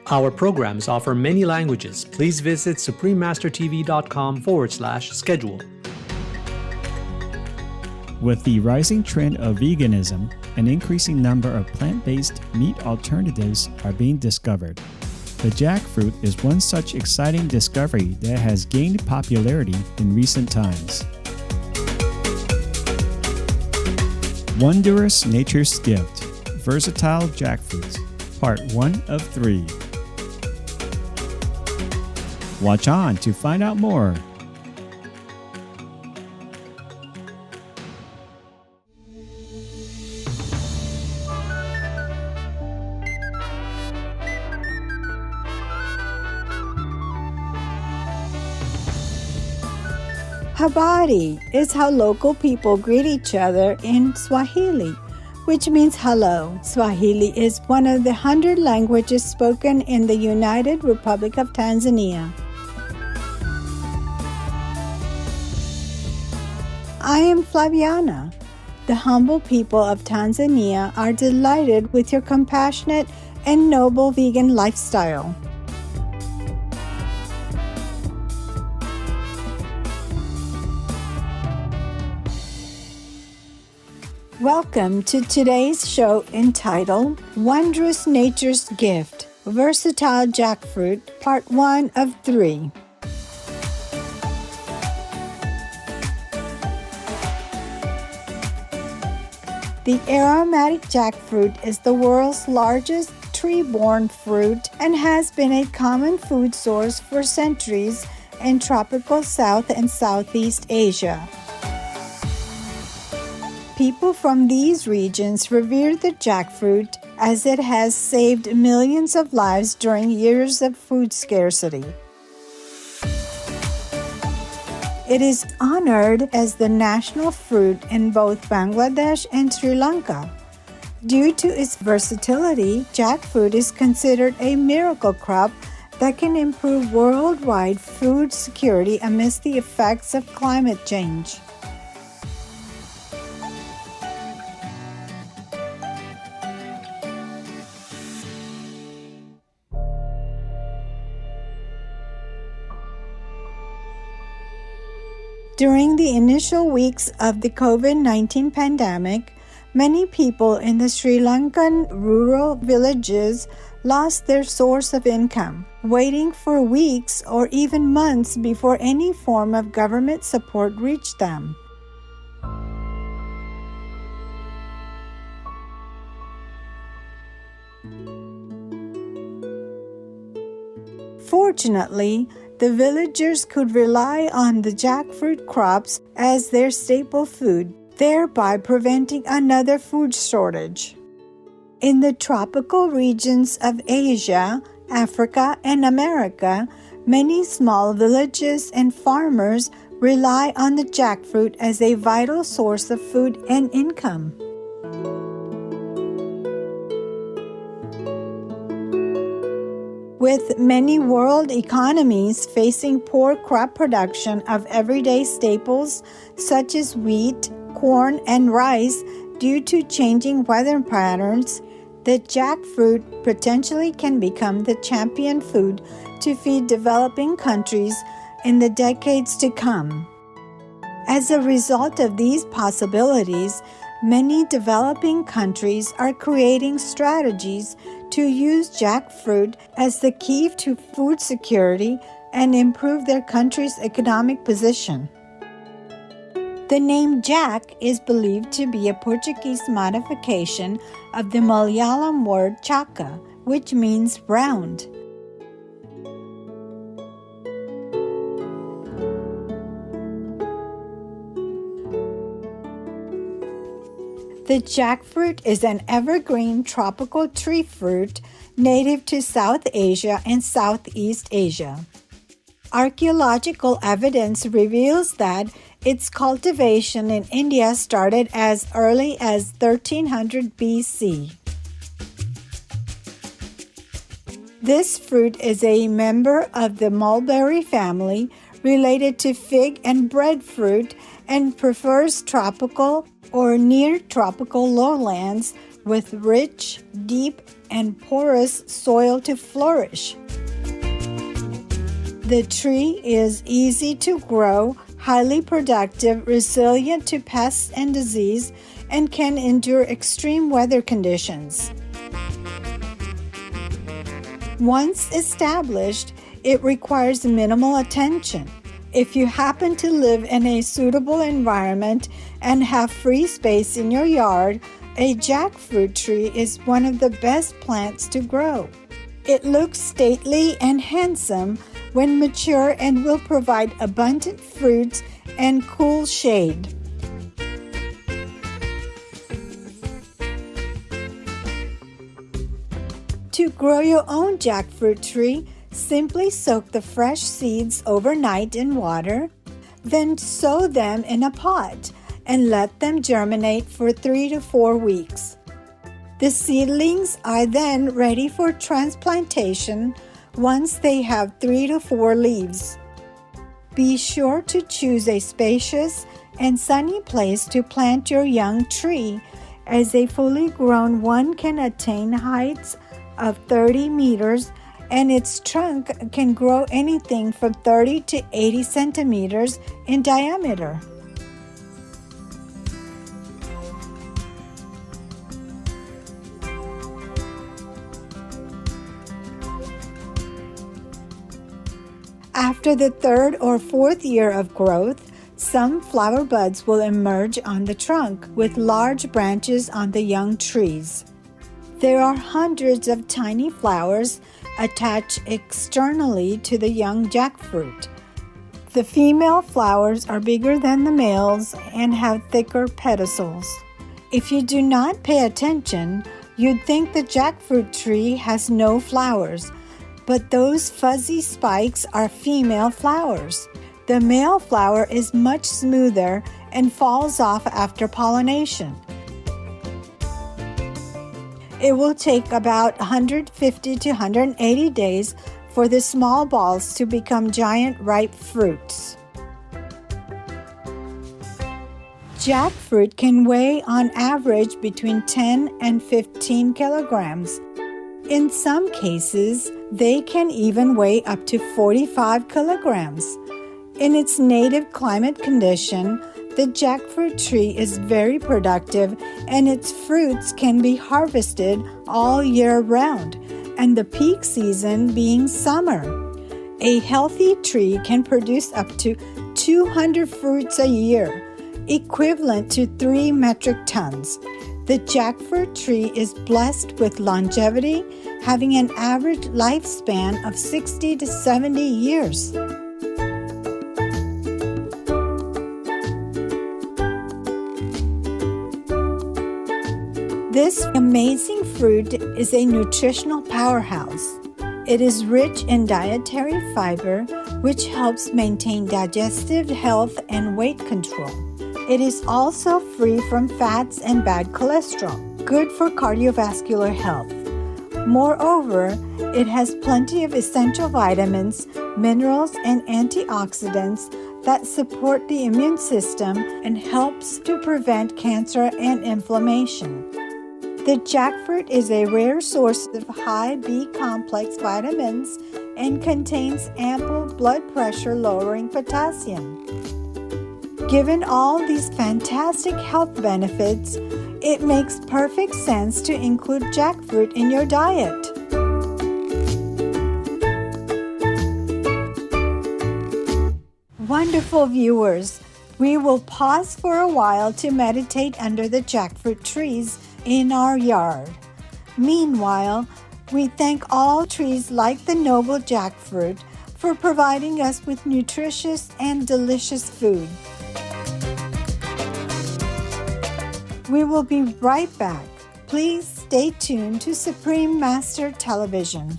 Our programs offer many languages. Please visit suprememastertv.com/schedule. With the rising trend of veganism, an increasing number of plant-based meat alternatives are being discovered. The jackfruit is one such exciting discovery that has gained popularity in recent times. Wondrous Nature's Gift, Versatile Jackfruit, Part 1 of 3. Watch on to find out more. Habari is how local people greet each other in Swahili, which means hello. Swahili is one of the 100 languages spoken in the United Republic of Tanzania. I am Flaviana. The humble people of Tanzania are delighted with your compassionate and noble vegan lifestyle. Welcome to today's show entitled Wondrous Nature's Gift, Versatile Jackfruit, Part 1 of 3. The aromatic jackfruit is the world's largest tree-borne fruit and has been a common food source for centuries in tropical South and Southeast Asia. People from these regions revere the jackfruit as it has saved millions of lives during years of food scarcity. It is honored as the national fruit in both Bangladesh and Sri Lanka. Due to its versatility, jackfruit is considered a miracle crop that can improve worldwide food security amidst the effects of climate change. During the initial weeks of the COVID-19 pandemic, many people in the Sri Lankan rural villages lost their source of income, waiting for weeks or even months before any form of government support reached them. Fortunately, the villagers could rely on the jackfruit crops as their staple food, thereby preventing another food shortage. In the tropical regions of Asia, Africa, and America, many small villages and farmers rely on the jackfruit as a vital source of food and income. With many world economies facing poor crop production of everyday staples such as wheat, corn, and rice due to changing weather patterns, the jackfruit potentially can become the champion food to feed developing countries in the decades to come. As a result of these possibilities, many developing countries are creating strategies to use jackfruit as the key to food security and improve their country's economic position. The name Jack is believed to be a Portuguese modification of the Malayalam word chaka, which means round. The jackfruit is an evergreen tropical tree fruit native to South Asia and Southeast Asia. Archaeological evidence reveals that its cultivation in India started as early as 1300 BC. This fruit is a member of the mulberry family related to fig and breadfruit and prefers tropical or near tropical lowlands with rich, deep and porous soil to flourish. The tree is easy to grow, highly productive, resilient to pests and disease, and can endure extreme weather conditions. Once established, it requires minimal attention. If you happen to live in a suitable environment and have free space in your yard, a jackfruit tree is one of the best plants to grow. It looks stately and handsome when mature and will provide abundant fruits and cool shade. To grow your own jackfruit tree, simply soak the fresh seeds overnight in water, then sow them in a pot and let them germinate for 3 to 4 weeks. The seedlings are then ready for transplantation once they have 3 to 4 leaves. Be sure to choose a spacious and sunny place to plant your young tree, as a fully grown one can attain heights of 30 meters and its trunk can grow anything from 30 to 80 centimeters in diameter. After the 3rd or 4th year of growth, some flower buds will emerge on the trunk with large branches on the young trees. There are hundreds of tiny flowers attached externally to the young jackfruit. The female flowers are bigger than the males and have thicker pedicels. If you do not pay attention, you'd think the jackfruit tree has no flowers, but those fuzzy spikes are female flowers. The male flower is much smoother and falls off after pollination. It will take about 150 to 180 days for the small balls to become giant ripe fruits. Jackfruit can weigh on average between 10 and 15 kilograms. In some cases, they can even weigh up to 45 kilograms. In its native climate condition, the jackfruit tree is very productive and its fruits can be harvested all year round, and the peak season being summer. A healthy tree can produce up to 200 fruits a year, equivalent to 3 metric tons. The jackfruit tree is blessed with longevity, having an average lifespan of 60 to 70 years. This amazing fruit is a nutritional powerhouse. It is rich in dietary fiber, which helps maintain digestive health and weight control. It is also free from fats and bad cholesterol, good for cardiovascular health. Moreover, it has plenty of essential vitamins, minerals, and antioxidants that support the immune system and helps to prevent cancer and inflammation. The jackfruit is a rare source of high B-complex vitamins and contains ample blood pressure lowering potassium. Given all these fantastic health benefits, it makes perfect sense to include jackfruit in your diet. Wonderful viewers, we will pause for a while to meditate under the jackfruit trees in our yard. Meanwhile, we thank all trees like the noble jackfruit for providing us with nutritious and delicious food. We will be right back. Please stay tuned to Supreme Master Television.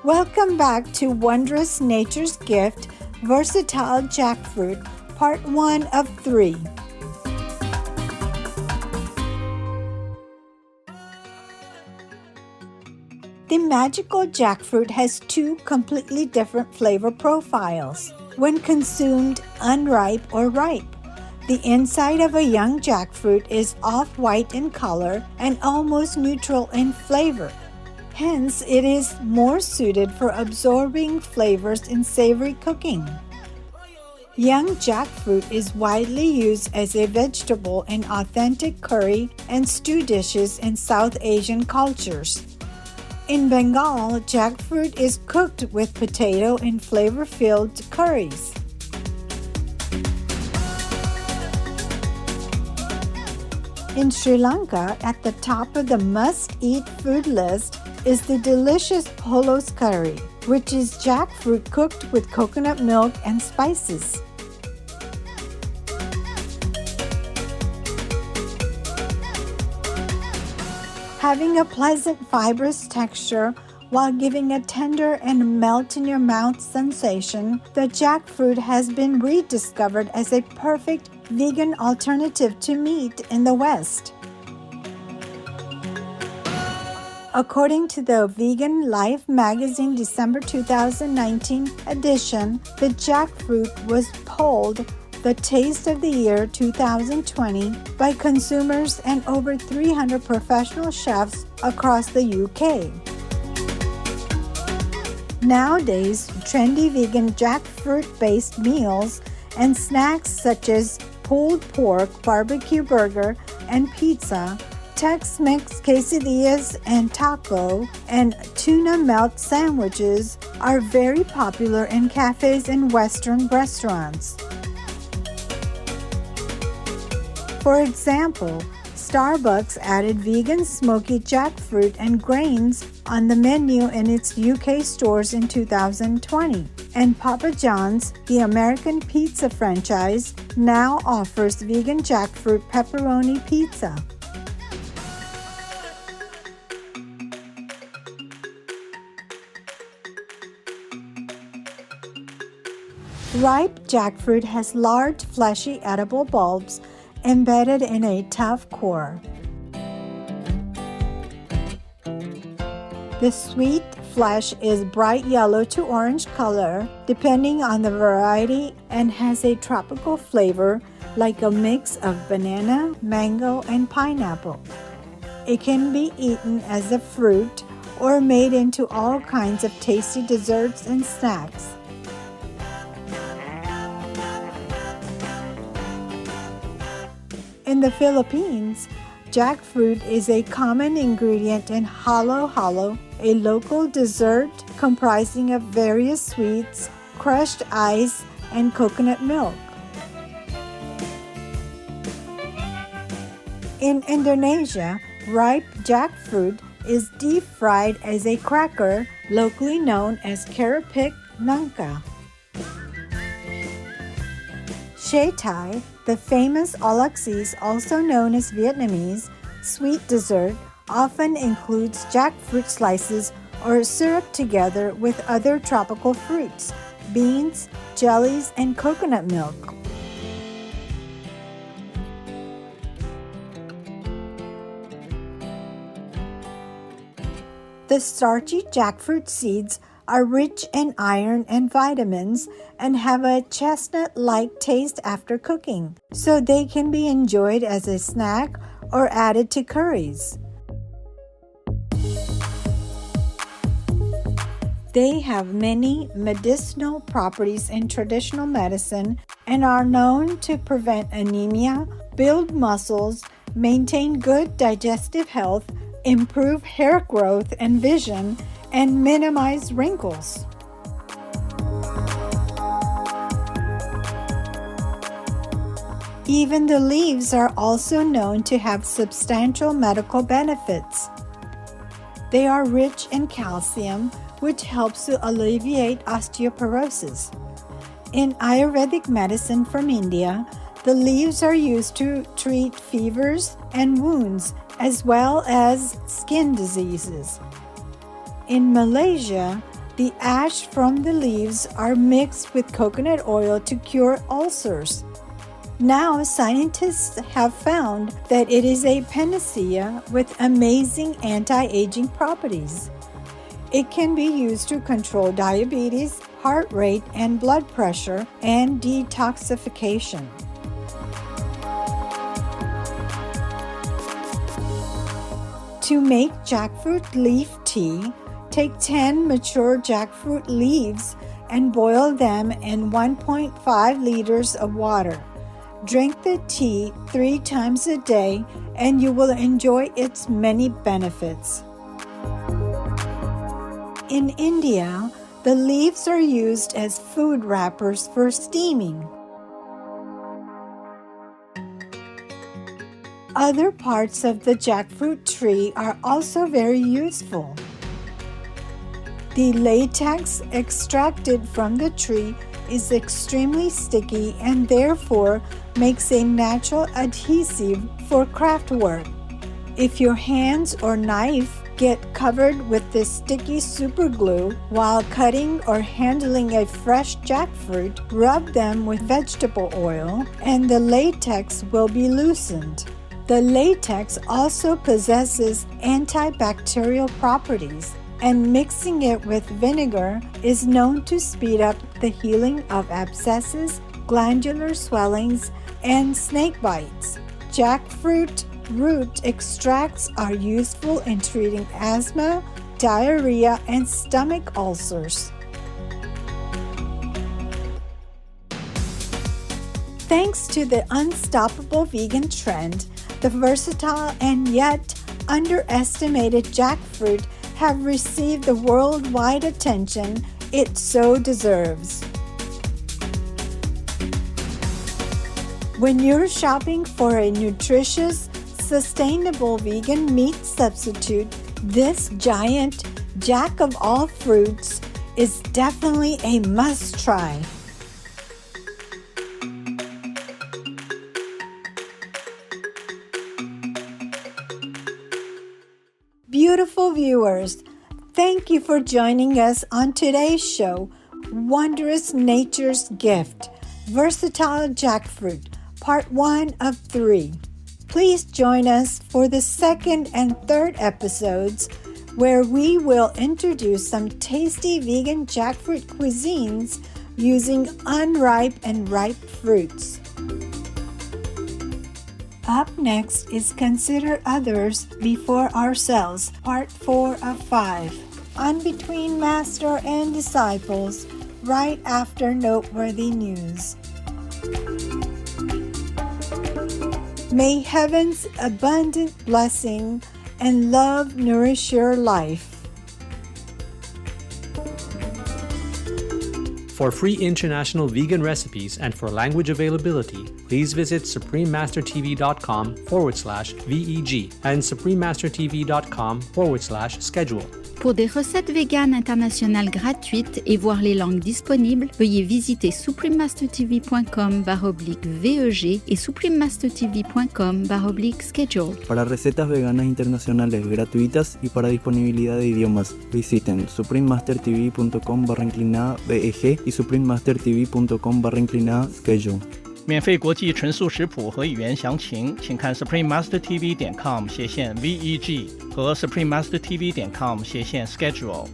Welcome back to Wondrous Nature's Gift, Versatile Jackfruit, Part 1 of 3. The magical jackfruit has 2 completely different flavor profiles when consumed unripe or ripe. The inside of a young jackfruit is off-white in color and almost neutral in flavor. Hence, it is more suited for absorbing flavors in savory cooking. Young jackfruit is widely used as a vegetable in authentic curry and stew dishes in South Asian cultures. In Bengal, jackfruit is cooked with potato in flavor-filled curries. In Sri Lanka, at the top of the must-eat food list is the delicious polos curry, which is jackfruit cooked with coconut milk and spices. Having a pleasant fibrous texture while giving a tender and melt-in-your-mouth sensation, the jackfruit has been rediscovered as a perfect vegan alternative to meat in the West. According to the Vegan Life magazine December 2019 edition, the jackfruit was polled the Taste of the Year 2020 by consumers and over 300 professional chefs across the UK. Nowadays, trendy vegan jackfruit-based meals and snacks such as pulled pork, barbecue burger, and pizza, Tex-Mex quesadillas and taco, and tuna melt sandwiches are very popular in cafes and Western restaurants. For example, Starbucks added vegan smoky jackfruit and grains on the menu in its UK stores in 2020, and Papa John's, the American pizza franchise, now offers vegan jackfruit pepperoni pizza. Ripe jackfruit has large, fleshy, edible bulbs embedded in a tough core. The sweet flesh is bright yellow to orange color, depending on the variety, and has a tropical flavor like a mix of banana, mango, and pineapple. It can be eaten as a fruit or made into all kinds of tasty desserts and snacks. In the Philippines, jackfruit is a common ingredient in halo-halo, a local dessert comprising of various sweets, crushed ice, and coconut milk. In Indonesia, ripe jackfruit is deep-fried as a cracker, locally known as keripik nangka. Shea Thai, the famous olaxis, also known as Vietnamese, sweet dessert, often includes jackfruit slices or syrup together with other tropical fruits, beans, jellies, and coconut milk. The starchy jackfruit seeds are rich in iron and vitamins and have a chestnut-like taste after cooking, so they can be enjoyed as a snack or added to curries. They have many medicinal properties in traditional medicine and are known to prevent anemia, build muscles, maintain good digestive health, improve hair growth and vision, and minimize wrinkles. Even the leaves are also known to have substantial medical benefits. They are rich in calcium, which helps to alleviate osteoporosis. In Ayurvedic medicine from India, the leaves are used to treat fevers and wounds, as well as skin diseases. In Malaysia, the ash from the leaves are mixed with coconut oil to cure ulcers. Now, scientists have found that it is a panacea with amazing anti-aging properties. It can be used to control diabetes, heart rate, and blood pressure, and detoxification. To make jackfruit leaf tea, take 10 mature jackfruit leaves and boil them in 1.5 liters of water. Drink the tea 3 times a day and you will enjoy its many benefits. In India, the leaves are used as food wrappers for steaming. Other parts of the jackfruit tree are also very useful. The latex extracted from the tree is extremely sticky and therefore makes a natural adhesive for craft work. If your hands or knife get covered with this sticky superglue while cutting or handling a fresh jackfruit, rub them with vegetable oil and the latex will be loosened. The latex also possesses antibacterial properties, and mixing it with vinegar is known to speed up the healing of abscesses, glandular swellings, and snake bites. Jackfruit root extracts are useful in treating asthma, diarrhea, and stomach ulcers. Thanks to the unstoppable vegan trend, the versatile and yet underestimated jackfruit have received the worldwide attention it so deserves. When you're shopping for a nutritious, sustainable vegan meat substitute, this giant jack of all fruits is definitely a must-try. Beautiful viewers, thank you for joining us on today's show, Wondrous Nature's Gift, Versatile Jackfruit, Part 1 of 3. Please join us for the second and third episodes where we will introduce some tasty vegan jackfruit cuisines using unripe and ripe fruits. Up next is Consider Others Before Ourselves, Part 4 of 5, on Between Master and Disciples, right after Noteworthy News. May heaven's abundant blessing and love nourish your life. For free international vegan recipes and for language availability, please visit suprememastertv.com/VEG and suprememastertv.com/schedule. Pour des recettes véganes internationales gratuites et voir les langues disponibles, veuillez visiter suprememastertv.com/VEG et suprememastertv.com/schedule. Para recetas veganas internacionales gratuitas y para disponibilidad de idiomas, visiten suprememastertv.com/VEG y suprememastertv.com/schedule。免费国际纯素食谱和语言详情，请看 suprememastertv.com/VEG 和 suprememastertv.com/schedule。